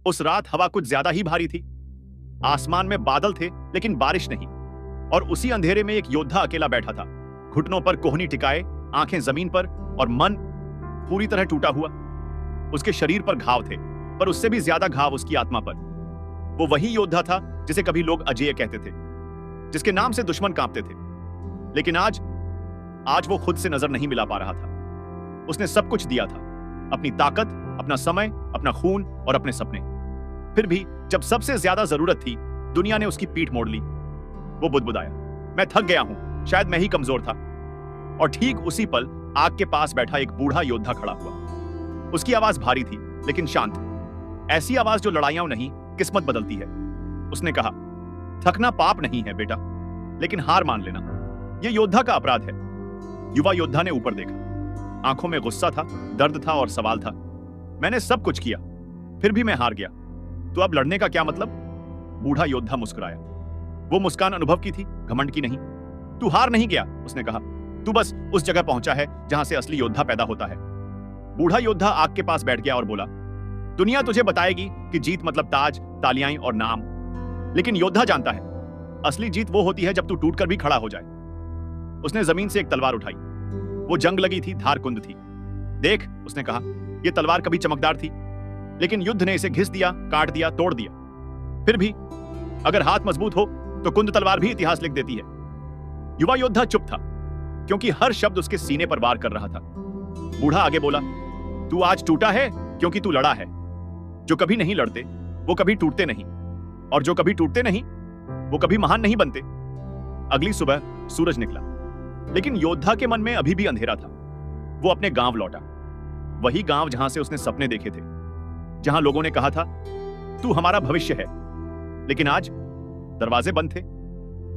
उस रात हवा कुछ ज्यादा ही भारी थी। आसमान में बादल थे लेकिन बारिश नहीं। और उसी अंधेरे में एक योद्धा अकेला बैठा था, घुटनों पर कोहनी टिकाए, आंखें जमीन पर और मन पूरी तरह टूटा हुआ। उसके शरीर पर घाव थे, पर उससे भी ज्यादा घाव उसकी आत्मा पर। वो वही योद्धा था जिसे कभी लोग अजेय कहते थे, जिसके नाम से दुश्मन कांपते थे। लेकिन आज वो खुद से नजर नहीं मिला पा रहा था। उसने सब कुछ दिया था, अपनी ताकत, अपना समय, अपना खून और अपने सपने। फिर भी जब सबसे ज्यादा जरूरत थी, दुनिया ने उसकी पीठ मोड़ ली। वो बुदबुदाया, मैं थक गया हूं, शायद मैं ही कमजोर था। और ठीक उसी पल आग के पास बैठा एक बूढ़ा योद्धा खड़ा हुआ। उसकी आवाज भारी थी लेकिन शांत, ऐसी आवाज जो लड़ाइयां नहीं, किस्मत बदलती है। उसने कहा, थकना पाप नहीं है बेटा, लेकिन हार मान लेना यह योद्धा का अपराध है। युवा योद्धा ने ऊपर देखा, आंखों में गुस्सा था, दर्द था और सवाल था। मैंने सब कुछ किया, फिर भी मैं हार गया, तो अब लड़ने का क्या मतलब? बूढ़ा योद्धा मुस्कुराया। वो मुस्कान अनुभव की थी, घमंड की नहीं। तू हार नहीं गया, उसने कहा, तू बस उस जगह पहुंचा है जहां से असली योद्धा पैदा होता है। बूढ़ा योद्धा आग के पास बैठ गया और बोला, दुनिया तुझे बताएगी कि जीत मतलब ताज, तालियां और नाम, लेकिन योद्धा जानता है असली जीत वो होती है जब तू टूटकर भी खड़ा हो जाए। उसने जमीन से एक तलवार उठाई। वो जंग लगी थी, धार कुंद थी। देख, उसने कहा, यह तलवार कभी चमकदार थी, लेकिन युद्ध ने इसे घिस दिया, काट दिया, तोड़ दिया। फिर भी अगर हाथ मजबूत हो तो कुंद तलवार भी इतिहास लिख देती है। युवा योद्धा चुप था, क्योंकि हर शब्द उसके सीने पर वार कर रहा था। बूढ़ा आगे बोला, तू आज टूटा है क्योंकि तू लड़ा है। जो कभी नहीं लड़ते वो कभी टूटते नहीं, और जो कभी टूटते नहीं वो कभी महान नहीं बनते। अगली सुबह सूरज निकला, लेकिन योद्धा के मन में अभी भी अंधेरा था। वो अपने गांव लौटा, वही गांव जहां से उसने सपने देखे थे, जहां लोगों ने कहा था, तू हमारा भविष्य है। लेकिन आज दरवाजे बंद थे,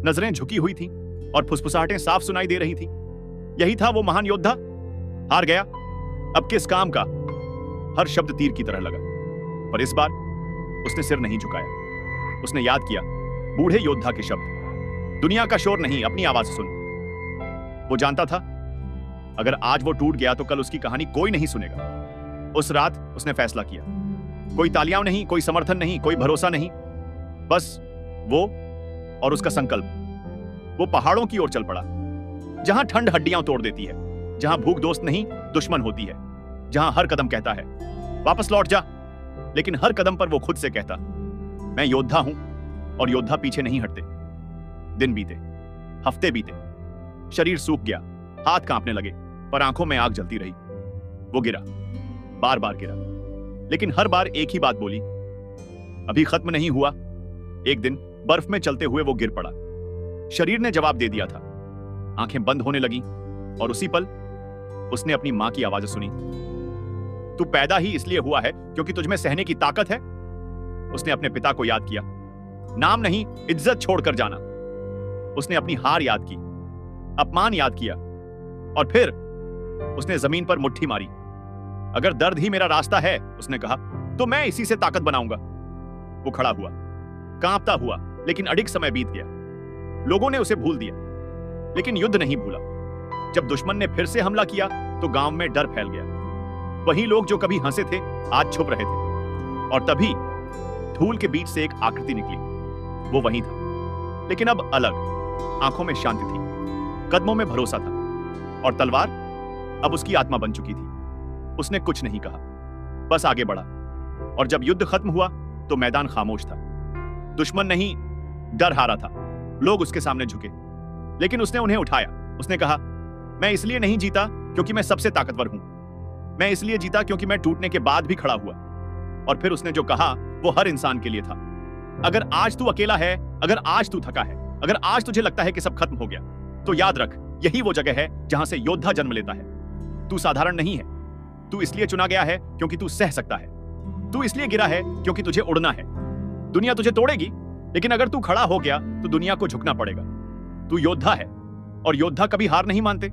नजरें झुकी हुई थीं और फुसफुसाहटें साफ सुनाई दे रही थीं। यही था वो महान योद्धा। हार गया, अब किस काम का? हर शब्द तीर की तरह लगा, पर इस बार उसने सिर नहीं झुकाया। उसने याद किया बूढ़े योद्धा के शब्द, दुनिया का शोर नहीं, अपनी आवाज सुन। वो जानता था अगर आज वो टूट गया तो कल उसकी कहानी कोई नहीं सुनेगा। उस रात उसने फैसला किया, कोई तालियां नहीं, कोई समर्थन नहीं, कोई भरोसा नहीं, बस वो और उसका संकल्प। वो पहाड़ों की ओर चल पड़ा, जहां ठंड हड्डियां तोड़ देती है, जहां भूख दोस्त नहीं दुश्मन होती है, जहां हर कदम कहता है वापस लौट जा, लेकिन हर कदम पर वो खुद से कहता, मैं योद्धा हूं और योद्धा पीछे नहीं हटते। दिन बीते, हफ्ते बीते, शरीर सूख गया, हाथ कांपने लगे, पर आंखों में आग जलती रही। वो गिरा, बार बार गिरा, लेकिन हर बार एक ही बात बोली, अभी खत्म नहीं हुआ। एक दिन बर्फ में चलते हुए वो गिर पड़ा। शरीर ने जवाब दे दिया था। आंखें बंद होने लगी और उसी पल उसने अपनी मां की आवाज सुनी, तू पैदा ही इसलिए हुआ है क्योंकि तुझमें सहने की ताकत है। उसने अपने पिता को याद किया, नाम नहीं, इज्जत छोड़कर जाना। उसने अपनी हार याद की, अपमान याद किया, और फिर उसने जमीन पर मुट्ठी मारी। अगर दर्द ही मेरा रास्ता है, उसने कहा, तो मैं इसी से ताकत बनाऊंगा। वो खड़ा हुआ, कांपता हुआ, लेकिन अडिग समय बीत गया। लोगों ने उसे भूल दिया, लेकिन युद्ध नहीं भूला। जब दुश्मन ने फिर से हमला किया तो गांव में डर फैल गया। वही लोग जो कभी हंसे थे आज छुप रहे थे, और तभी धूल के बीच से एक आकृति निकली। वो वही था, लेकिन अब अलग। आंखों में शांति थी, कदमों में भरोसा था, और तलवार अब उसकी आत्मा बन चुकी थी। उसने कुछ नहीं कहा, बस आगे बढ़ा। और जब युद्ध खत्म हुआ तो मैदान खामोश था। दुश्मन नहीं, डर हारा था। लोग उसके सामने झुके, लेकिन उसने उन्हें उठाया। उसने कहा, मैं इसलिए नहीं जीता क्योंकि मैं सबसे ताकतवर हूं, मैं इसलिए जीता क्योंकि मैं टूटने के बाद भी खड़ा हुआ। और फिर उसने जो कहा वो हर इंसान के लिए था। अगर आज तू अकेला है, अगर आज तू थका है, अगर आज तुझे लगता है कि सब खत्म हो गया, तो याद रख, यही वो जगह है जहां से योद्धा जन्म लेता है। तू साधारण नहीं है, तू इसलिए चुना गया है क्योंकि तू सह सकता है। तू इसलिए गिरा है क्योंकि तुझे उड़ना है। दुनिया तुझे तोड़ेगी, लेकिन अगर तू खड़ा हो गया तो दुनिया को झुकना पड़ेगा। तू योद्धा है, और योद्धा कभी हार नहीं मानते।